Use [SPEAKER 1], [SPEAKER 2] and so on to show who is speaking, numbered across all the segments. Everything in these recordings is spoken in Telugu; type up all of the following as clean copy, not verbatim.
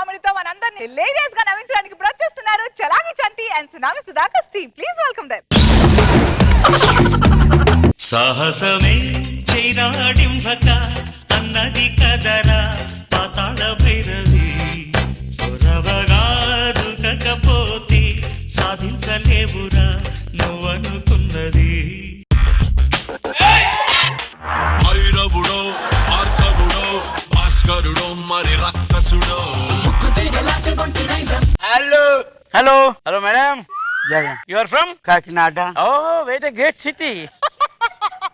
[SPEAKER 1] కామెడీతో మనందరినీ లేడీస్ గా నవ్వించడానికి ప్రయత్నిస్తున్నారు Chalaki Chanti and Tsunami Sudhakar team. Please welcome them.
[SPEAKER 2] సాహసమే చైరాడింభక అన్నది కదరా పాతాళ భైరవి సొరవగా దుకకపోతే సాధించలేవురా నువ్వనుకున్నది.
[SPEAKER 3] భైరవుడో మార్గవుడో భాస్కరుడో మరి రక్కసుడో.
[SPEAKER 4] Hello. Hello. Hello, madam.
[SPEAKER 5] Yeah.
[SPEAKER 4] You are from?
[SPEAKER 5] Kakinada.
[SPEAKER 4] Oh, wait a great city.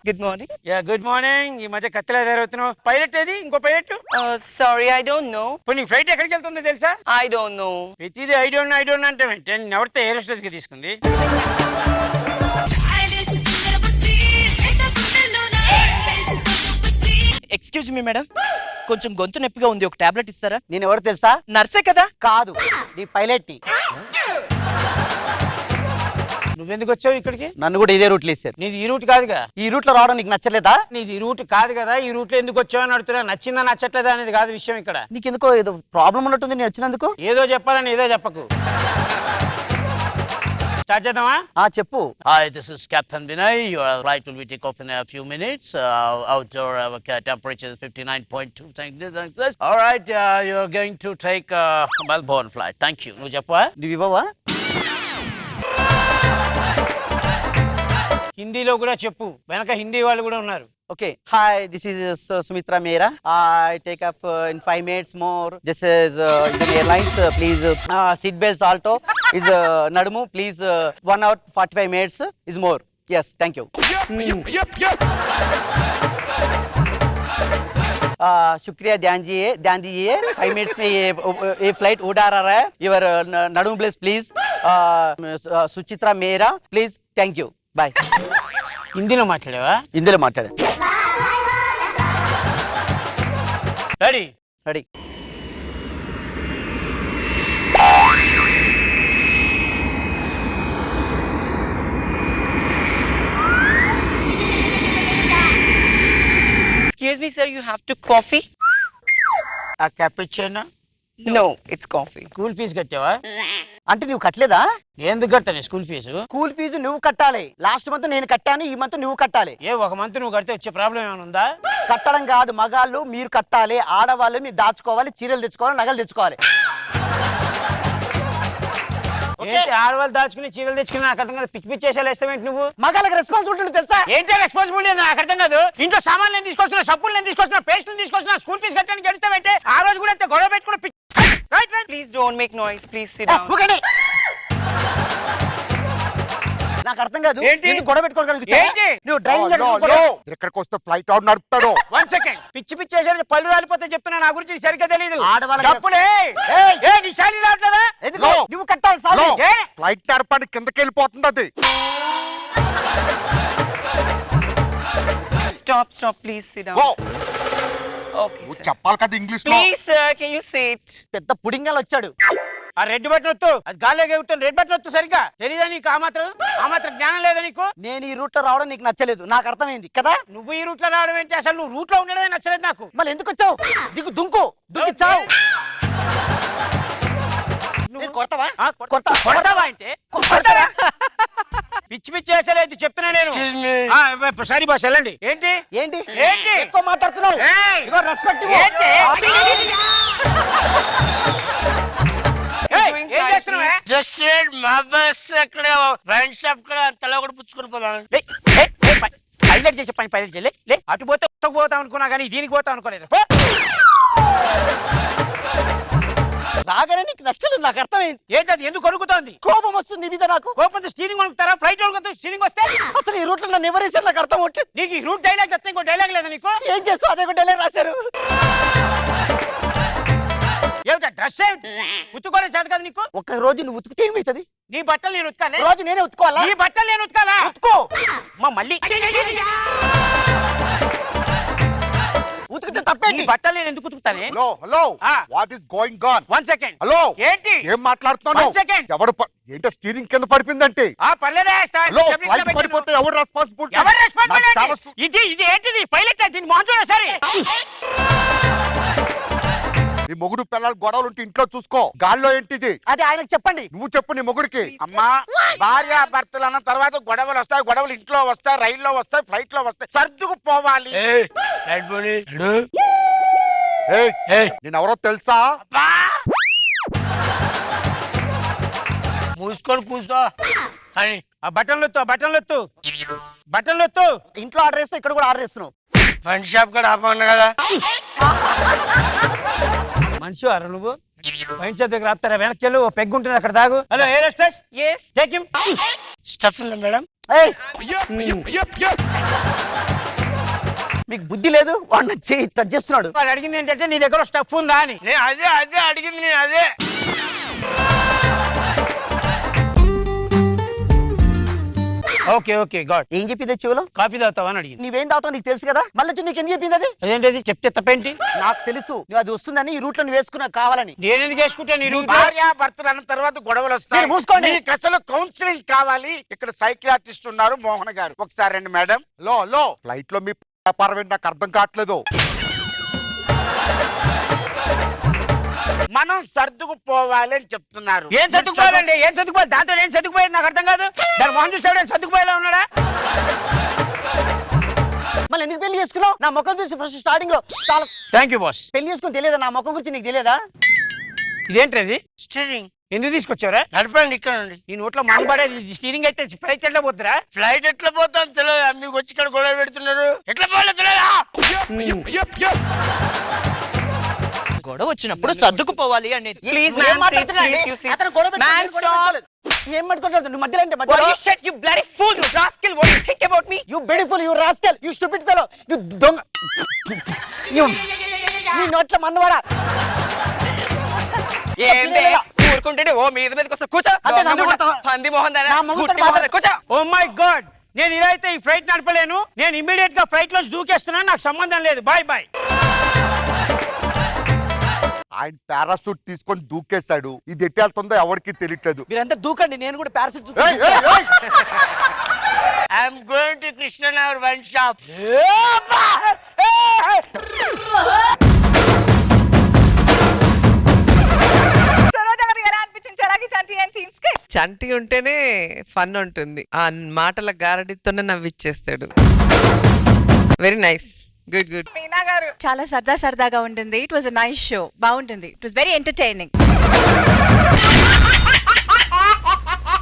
[SPEAKER 5] Good morning.
[SPEAKER 4] Yeah, good morning. ఈ మధ్య కత్తిలా తయారవుతున్నావు. పైలట్ ఏది? ఇంకో pilot?
[SPEAKER 5] Sorry, I don't know.
[SPEAKER 4] ఇప్పుడు నీ ఫ్లైట్ ఎక్కడికి వెళ్తుందో తెలుసా?
[SPEAKER 5] I don't know.
[SPEAKER 4] ప్రతిదీ ఐ డోంట్ నో అంటే నేను ఎవరితో ఎయిర్ హోస్టెస్ కి తీసుకుంది.
[SPEAKER 5] Excuse me, madam. కొంచెం గొంతు నొప్పిగా ఉంది, ఒక టాబ్లెట్ ఇస్తారా?
[SPEAKER 6] నేను ఎవరు తెలుసా?
[SPEAKER 5] నర్సే కదా?
[SPEAKER 6] కాదు, నీ పైలట్ ని.
[SPEAKER 4] నువ్వెందుకు వచ్చావు ఇక్కడికి?
[SPEAKER 6] నన్ను కూడా ఇదే రూట్లో వేసారు.
[SPEAKER 4] నీది ఈ రూట్ కాదుగా.
[SPEAKER 6] ఈ రూట్ లో రావడం నీకు నచ్చలేదా?
[SPEAKER 4] నీది ఈ రూట్ కాదు కదా. ఈ రూట్ లో ఎందుకు వచ్చావు అని అడుగుతున్నా. నచ్చిందా నచ్చట్లేదా అనేది కాదు విషయం ఇక్కడ.
[SPEAKER 6] నీకు ఎందుకో ఏదో ప్రాబ్లం ఉన్నట్టుంది నేను వచ్చినందుకు.
[SPEAKER 4] ఏదో చెప్పాలని ఏదో చెప్పకు. స్టార్ట్ చేద్దామా?
[SPEAKER 6] చెప్పు.
[SPEAKER 4] Hi, this is Captain Vinay. Your flight will be take off in a few minutes. Outdoor temperature is 59.2 Celsius. All right, you're going to take Melbourne flight. Thank you. నువ్వు చెప్పవా?
[SPEAKER 6] నువ్వు ఇవ్వవా?
[SPEAKER 4] హిందీలో కూడా చెప్పు, వెనక హిందీ వాళ్ళు కూడా ఉన్నారు.
[SPEAKER 6] Okay. Hi, this is Sumitra Mehra. I take up in 5 minutes more. This is Indian Airlines. Please seat belts also is Nadumu. Please 1 hour 45 minutes is more. Yes, thank you. शुक्रिया ध्यान दीजिए 5 मिनट्स में ये फ्लाइट उड़ा रहा है. Your Nadumu place please. Suchitra Mehra please. Thank you. Bye.
[SPEAKER 4] హిందీలో మాట్లాడావా?
[SPEAKER 6] హిందీలో మాట్లాడా.
[SPEAKER 4] Ready?
[SPEAKER 6] Ready.
[SPEAKER 5] Excuse me, sir, you have to coffee?
[SPEAKER 4] ఆ cappuccino?
[SPEAKER 5] No, it's coffee.
[SPEAKER 4] School fee కట్టావా?
[SPEAKER 6] అంటే నువ్వు కట్టలేదా?
[SPEAKER 4] ఎందుకు కట్టాను స్కూల్ ఫీజు?
[SPEAKER 6] స్కూల్ ఫీజు నువ్వు కట్టాలి. లాస్ట్ మంత్ నేను కట్టాను, ఈ మంత్ నువ్వు కట్టాలి.
[SPEAKER 4] ఒక మంత్ నువ్వు కడితే వచ్చే ప్రాబ్లం ఏమైనా ఉందా?
[SPEAKER 6] కట్టడం కాదు, మగాళ్ళు మీరు కట్టాలి, ఆడవాళ్ళు మీరు దాచుకోవాలి, చీరలు తెచ్చుకోవాలి, నగలు తెచ్చుకోవాలి.
[SPEAKER 4] ఆడవాళ్ళు దాచుకుని చీరలు తెచ్చుకుని నాకు అర్థం కాదు. పిచ్చి పిచ్చి చేసేలా ఇస్తావేంటి నువ్వు?
[SPEAKER 6] మగాళ్ళకి రెస్పాన్సిబిలిటీ తెలుసా?
[SPEAKER 4] ఏంటి రెస్పాన్సిబిలిటీ నాకు అర్థం కాదు. ఇంట్లో సామాన్లు నేను తీసుకొస్తున్నా, సబ్బులు నేను తీసుకొస్తున్నా, పేస్టులు తీసుకొస్తున్నా, స్కూల్ ఫీజు కట్టడానికి అడుగుతావేంటే? ఆ రోజు కూడా అంతే గొడవ పెట్టుకుని
[SPEAKER 5] Please don't make noise. Please sit down.
[SPEAKER 6] నాకు అర్థం కాదు.
[SPEAKER 4] ఏంటి
[SPEAKER 6] గొడవ పెట్టుకోవడానికి నువ్వు
[SPEAKER 3] ఇక్కడికి వస్తే ఫ్లైట్ అవుట్ నడుపుతాడు.
[SPEAKER 4] 1 సెకండ్. పిచ్చి పిచ్చి చేసేది పళ్ళు రాలిపోతే చెప్తున్నా. నా గురించి సరిగ్గా తెలీదు. రావట్లేదా?
[SPEAKER 6] నువ్వు కట్టాలి.
[SPEAKER 3] ఫ్లైట్ నడపడానికి కిందకి వెళ్ళిపోతుంది అది.
[SPEAKER 5] Stop. Please sit down. Okay, sir.
[SPEAKER 3] చెప్పాలి కదా ఇంగ్లీష్ లో.
[SPEAKER 5] Please, sir, can you sit?
[SPEAKER 6] పెద్ద పుడింగాలు వచ్చాడు.
[SPEAKER 4] ఆ రెడ్ బటన్ వద్దు, అది గాల్లోకి ఎగురుతుంది. రెడ్ బటన్ వద్దు. సరిగ్గా తెలీదా నీకు? ఆ మాత్రం జ్ఞానం లేదా నీకు?
[SPEAKER 6] నేను ఈ రూట్ లో రావడం నీకు నచ్చలేదు, నాకు అర్థమైంది కదా.
[SPEAKER 4] నువ్వు ఈ రూట్ లో రావడం ఏంటి? అసలు నువ్వు రూట్ లో ఉండడమే నచ్చలేదు నాకు.
[SPEAKER 6] మళ్ళీ ఎందుకు వచ్చావు? దుంకి చావు. కొడతావా
[SPEAKER 4] అంటే పిచ్చి పిచ్చి చేసలేదు చెప్తున్నా నేను. సారీ బాస్, వెళ్ళండి. ఏంటి
[SPEAKER 6] ఏంటి ఎక్కువ మాట్లాడుతున్నావు? రెస్పెక్ట్.
[SPEAKER 4] పైలట్ చేసే పని పైలట్ చేయలే. అటు పోతే పోతాం అనుకున్నా కానీ దీనికి పోతాం అనుకోలేదు.
[SPEAKER 6] రాగానే నీకు నచ్చలేదు, నాకు అర్థమైంది.
[SPEAKER 4] ఏంటది? ఎందుకు కొనుక్కుతోంది?
[SPEAKER 6] కోపం వస్తుంది నీ మీద. నాకు
[SPEAKER 4] కోపం స్టీరింగ్ కొనుక్కుతారా? ఫ్లైట్ స్టీరింగ్ వస్తే
[SPEAKER 6] అసలు ఈ రూట్ లో నన్ను ఎవరేసారు నాకు అర్థం అవుతుంది.
[SPEAKER 4] నీకు ఈ రూట్ డైలాగ్ చెప్తే ఇంకో డైలాగ్ లేదా నీకు?
[SPEAKER 6] ఏం చేస్తావు? అదే డైలాగ్ రాశారు.
[SPEAKER 4] ఏమిటా డ్రెస్? ఉతుకోవడం చేత కదా నీకు?
[SPEAKER 6] ఒక రోజు నువ్వు ఉతికితే ఏమవుతుంది?
[SPEAKER 4] నీ బట్టలు నేను ఉతకాలి.
[SPEAKER 6] రోజు నేనే ఉతుకోవాలా?
[SPEAKER 4] నీ బట్టలు నేను ఉతకాలా?
[SPEAKER 6] ఉతుకో.
[SPEAKER 4] మళ్ళీ
[SPEAKER 6] ఉతికితే తప్పేంటి?
[SPEAKER 4] బట్టలు నేను ఎందుకు ఉతుకుతానే?
[SPEAKER 3] Hello what is going on?
[SPEAKER 4] 1 second.
[SPEAKER 3] Hello
[SPEAKER 4] ఏంటి
[SPEAKER 3] ఏం మాట్లాడుతున్నావు?
[SPEAKER 4] 1 సెకండ్.
[SPEAKER 3] ఎవరు ఏంటో స్టీరింగ్ కింద పడిపోయిందంటే?
[SPEAKER 4] పర్లేదా?
[SPEAKER 3] ఫ్లైట్ పడిపోతే ఎవరు రెస్పాన్సిబిలిటీ?
[SPEAKER 4] ఎవరు రెస్పాన్సిబిలిటీ? ఇది ఏంటిది? పైలట్ దీని మోహన్ సరే
[SPEAKER 3] నీ మొగుడు పిల్లలు గొడవలు ఉంటే ఇంట్లో చూసుకో. గాల్లో ఏంటిది?
[SPEAKER 6] అది ఆయనకు చెప్పండి.
[SPEAKER 3] నువ్వు చెప్పు నీ మొగుడికి.
[SPEAKER 7] అమ్మా, భార్య భర్తలు అన్న తర్వాత గొడవలు వస్తాయి. గొడవలు ఇంట్లో వస్తాయి, రైల్లో వస్తాయి, ఫ్లైట్ లో వస్తాయి. సర్దుకు పోవాలి.
[SPEAKER 3] ఏయ్, నేను ఎవరో తెలుసా?
[SPEAKER 7] మూసుకొని కూర్చో అని.
[SPEAKER 5] ఆ బటన్లొత్తు బటన్లొత్తు.
[SPEAKER 6] ఇంట్లో ఆర్డర్ చేస్తే ఇక్కడ కూడా ఆర్డర్ చేస్తున్నావు.
[SPEAKER 7] పంచ్ షాప్ కూడా ఆపమన్నా కదా.
[SPEAKER 5] మనిషి అర నువ్వు వైన్ షాప్ దగ్గర ఆపుతారా? వెనక్కి వెళ్ళు, ఓ పెగ్ ఉంటుంది అక్కడ తాగు. హలో ఏ రెస్టెస్? yes take him.
[SPEAKER 7] స్టఫ్ ఉందా మేడం?
[SPEAKER 6] ఏయ్, మీకు బుద్ధి లేదు, వాడిని చేయి టచ్ చేస్తున్నాడు.
[SPEAKER 5] వాడు అడిగింది ఏంటంటే నీ దగ్గర స్టఫ్ ఉందా అని.
[SPEAKER 7] అదే అడిగింది నేను. అదే
[SPEAKER 5] ఓకే గాడ్.
[SPEAKER 6] ఏం చెప్పింది చెవులో?
[SPEAKER 5] కాఫీ తాగుతావా అని అడిగింది.
[SPEAKER 6] నీవేం తాగుతావు నీకు తెలుసు కదా, మళ్ళీ వచ్చి నీకు ఎందుకు చెప్పింది అది?
[SPEAKER 5] అదేంటది చెప్తే తప్పేంటి?
[SPEAKER 6] నాకు తెలుసు నువ్వు అది వస్తుందని ఈ రూట్ లో నువ్వు వేసుకున్నా కావాలని.
[SPEAKER 5] నేను ఎందుకు వేసుకుంటే నీ రూట్?
[SPEAKER 7] భార్య భర్తలు అన్న తర్వాత గొడవలు వస్తాయి.
[SPEAKER 6] మీరు మూసుకోండి.
[SPEAKER 7] నీకు అసలు కౌన్సిలింగ్ కావాలి. ఇక్కడ సైకియాట్రిస్ట్ ఉన్నారు, మోహన్ గారు. ఒకసారి రండి మేడం.
[SPEAKER 3] లో ఫ్లైట్ లో మీ వ్యాపారం ఏంటి నాకు అర్థం కావట్లేదు.
[SPEAKER 7] మనం సర్దుకు పోవాలి అని చెప్తున్నారు.
[SPEAKER 5] ఏం సర్దుకుపోవాలండి? ఏం సర్దుకుపోవాలి? దాంతో నేను సర్దుకుపోయేది నాకు అర్థం కాదు. దాని మొహం చూసాడు సర్దుకుపోయేలా ఉన్నాడా?
[SPEAKER 6] మళ్ళీ ఎందుకు పెళ్లి చేసుకున్నావు? నా ముఖం చూసి ఫస్ట్ స్టార్టింగ్ లో చాలా
[SPEAKER 5] థ్యాంక్ యూ బాస్.
[SPEAKER 6] పెళ్లి చేసుకుని తెలియదా? నా ముఖం గురించి నీకు తెలియదా?
[SPEAKER 5] ఇదేంటి అది?
[SPEAKER 7] స్టీరింగ్
[SPEAKER 5] ఎందుకు తీసుకొచ్చారా?
[SPEAKER 7] నడపండి ఇక్కడ నుండి.
[SPEAKER 5] ఈ నోట్లో మనబడేది స్టీరింగ్ అయితే ఫ్లైట్ ఎట్లా పోతురా?
[SPEAKER 7] ఫ్లైట్ ఎట్లా పోతాను తెలియదు. మీకు వచ్చి ఇక్కడ గొడవ పెడుతున్నారు. ఎట్లా పోలేదు తెలియదా?
[SPEAKER 5] గొడవ వచ్చినప్పుడు సర్దుకుపోవాలి అనేది.
[SPEAKER 6] Please, man, అతను గొడవ పెట్టుకోలేదు. ఏం పట్టుకుంటాడు నువ్వు మధ్యలో? అంటే మధ్యలో
[SPEAKER 5] you bloody fool, you rascal, what do you think about me?
[SPEAKER 6] You beautiful, you rascal, you stupid fellow, you దొంగ, you నీ నోట్ల మన్నవాడా.
[SPEAKER 5] ఊరుకుంటే ఓ మీద మీదకి వస్తా. కూర్చో.
[SPEAKER 6] అంటే నన్ను కొడతావా?
[SPEAKER 5] పంది మోహన్
[SPEAKER 6] నా మొగుడుతో మాట్లాడు.
[SPEAKER 5] కూర్చో. ఓ మై గాడ్, నేను ఇలా అయితే ఈ ఫ్లైట్ నడపలేను. నేను ఇమ్మీడియట్ గా ఫ్లైట్ లో దూకేస్తున్నాను. నాకు సంబంధం లేదు. బాయ్.
[SPEAKER 3] ఆయన పారాషూట్ తీసుకొని దూకేశాడు. ఇది ఎట్టి వెళ్తుందో ఎవరికి తెలియట్లేదు.
[SPEAKER 6] మీరంతా దూకండి, నేను కూడా పారాషూట్
[SPEAKER 3] ఏయ్, ఏయ్, ఏయ్.
[SPEAKER 7] I'm going to Krishnanagar wine shop.
[SPEAKER 1] Saroja garu ఎలా అనిపించింది Chalaki Chanti and team skit?
[SPEAKER 8] Chanti ఉంటేనే ఫన్ ఉంటుంది. ఆ మాటల గారడితోనే నవ్విచ్చేస్తాడు. Very nice, good.
[SPEAKER 1] Meena garu
[SPEAKER 9] చాలా సరదాగా ఉంటుంది. It was a nice show. బాగుంటుంది. It was very entertaining.